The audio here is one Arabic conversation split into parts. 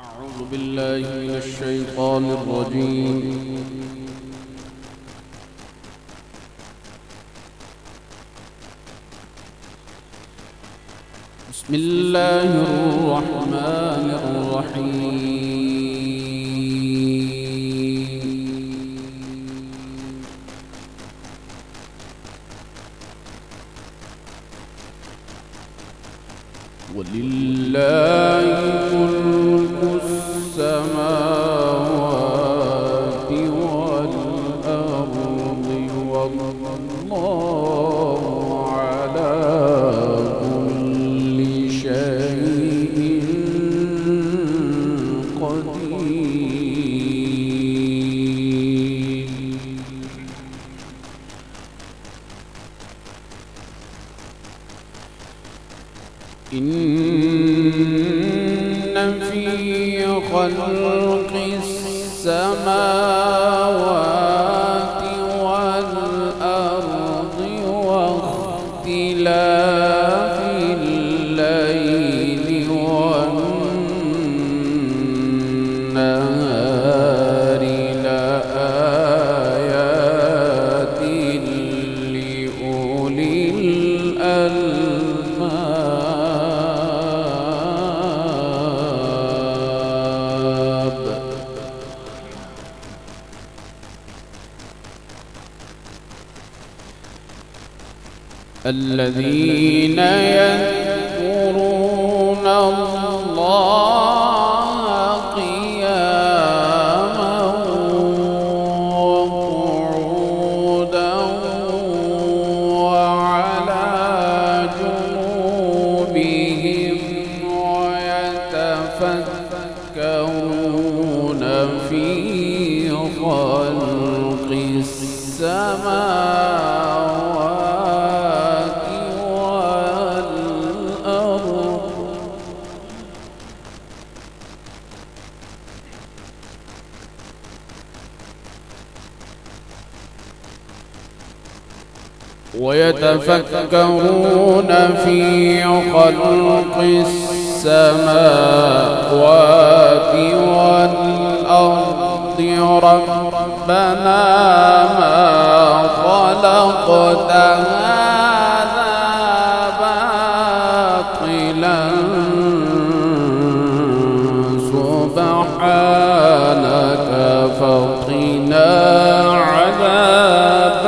أعوذ بالله من الشيطان الرجيم. بسم الله الرحمن الرحيم. ولله ملك السماوات والأرض والله على كل شيء قدير. إن في خلق السماوات والأرض واختلاف الليل والنهار لآيات لأولي الألباب. الذين يذكرون الله قياما وقعودا وعلى جنوبهم ويتفكرون في خلق السماوات والأرض ربنا ما خلقت هذا باطلا سبحانك فقنا عذاب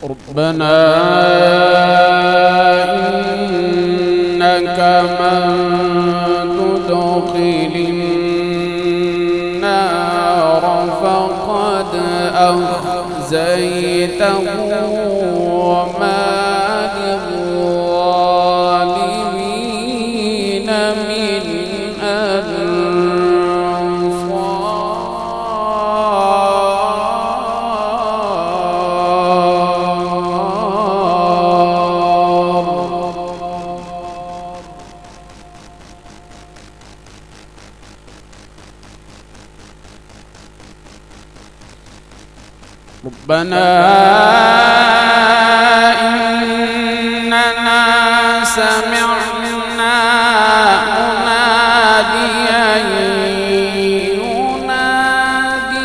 ربنا إنك من تدخل النار فقد أخزيته وما للظالمين من ربنا إننا سمعنا مناديا ينادي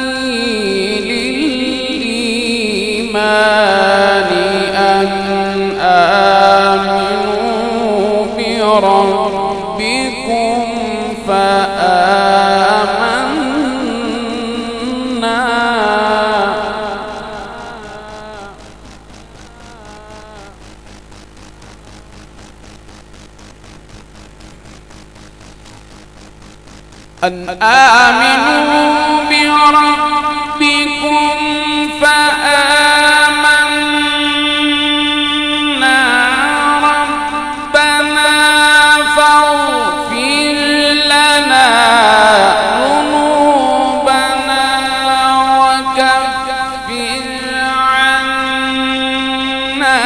للإيمان أن آمنوا بربكم فآمنا. أن آمنوا بربكم فآمنا ربنا فاغفر لنا ذنوبنا وكفر عنا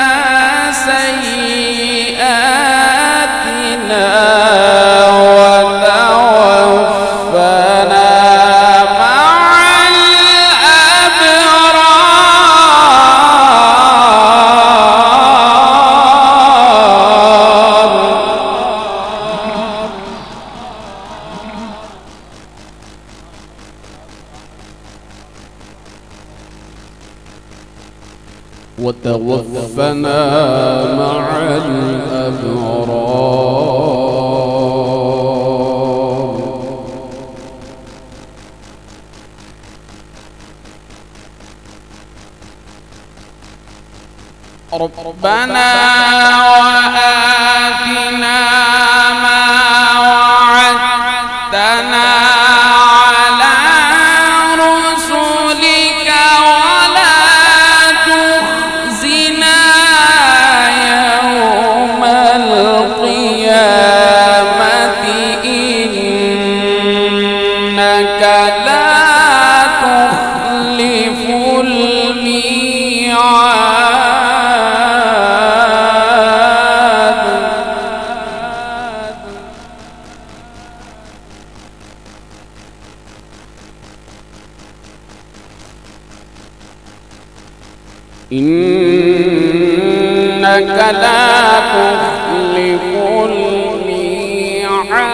سيئاتنا وتوفنا وتوفنا مع الأبرار. ربنا وآتنا ما وعدتنا على رسلك ولا تخزنا يوم القيامة إنك لا تخلف الميعاد. إنك لا تخلف الميعاد.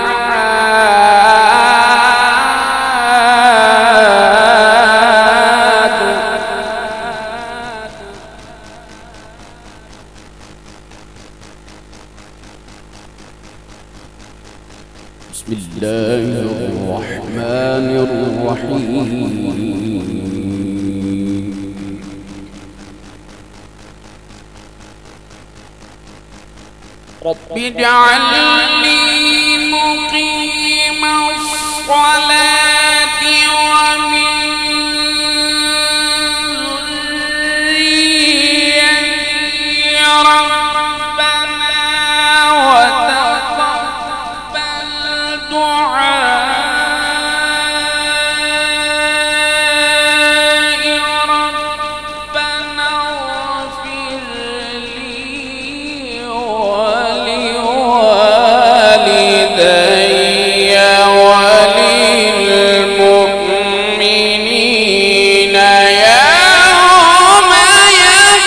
بسم الله الرحمن الرحيم. رب اجعلني مقيم الصلاة ومن ذريتي ربنا وتقبل دعائي ربنا اغفر لي ولوالدي وللمؤمنين يوم يقوم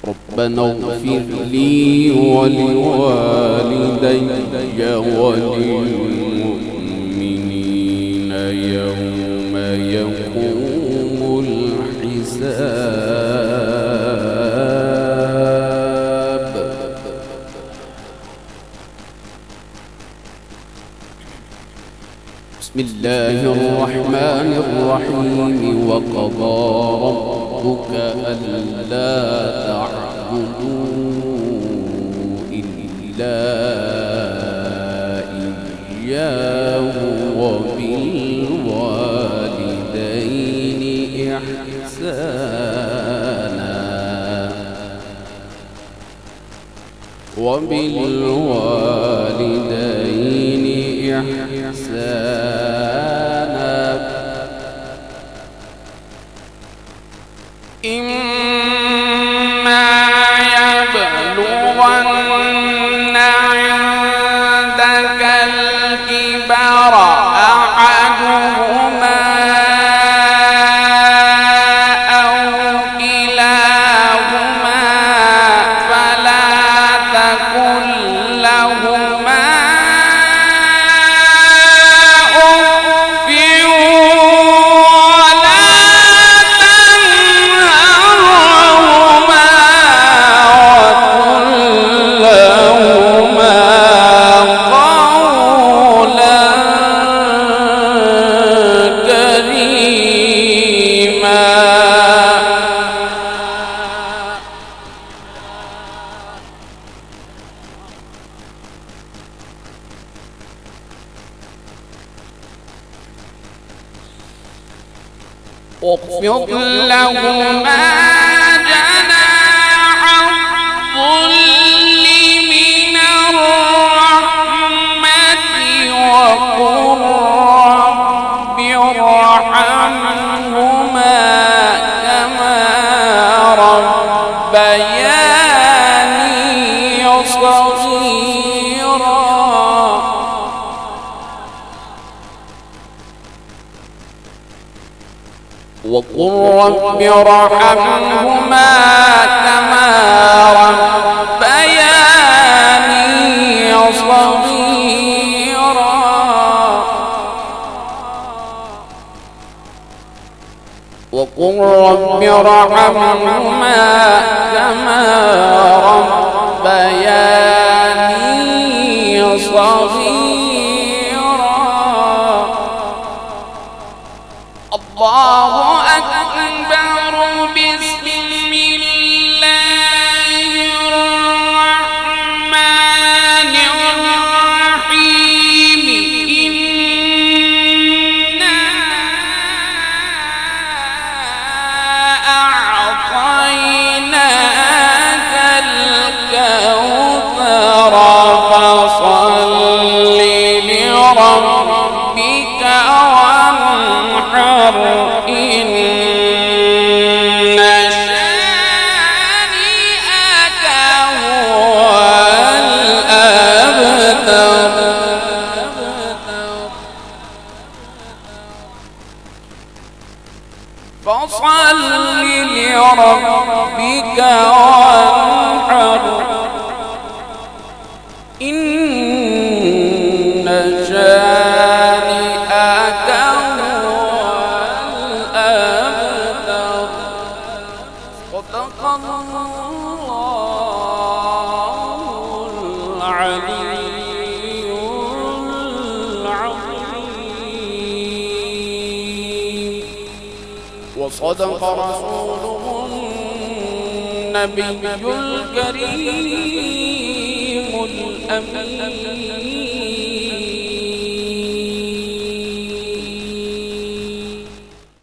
ربنا اغفر لي ولوالدي وللمؤمنين يوم يقوم الحساب. بسم الله الرحمن الرحيم. وقضى ربك ألا تعبدوا إلا إياه وبالوالدين إحسانا وبالوالدين إحسانا. إما يبلغن عندك الكبر أحدهما أو كلاهما فلا تقل لهما أف ولا تنهرهما وقل لهما قولا كريما. واخفض لهما جناح الذل من الرحمة وقل رب ارحمهما كما ربياني صغيرا. رب ارحمهما كما ربياني صغيرا وقل رب ارحمهما كما ربياني صغيرا. الله أكبر. بسم الله الرحمن الرحيم. إنا أعطيناك الكوثر فصل لربك وانحر. إن شانئك هو الأبتر. فصل لربك وانحر. إن شانئك صدق الله العلي العظيم وصدق رسوله النبي الكريم الأمين.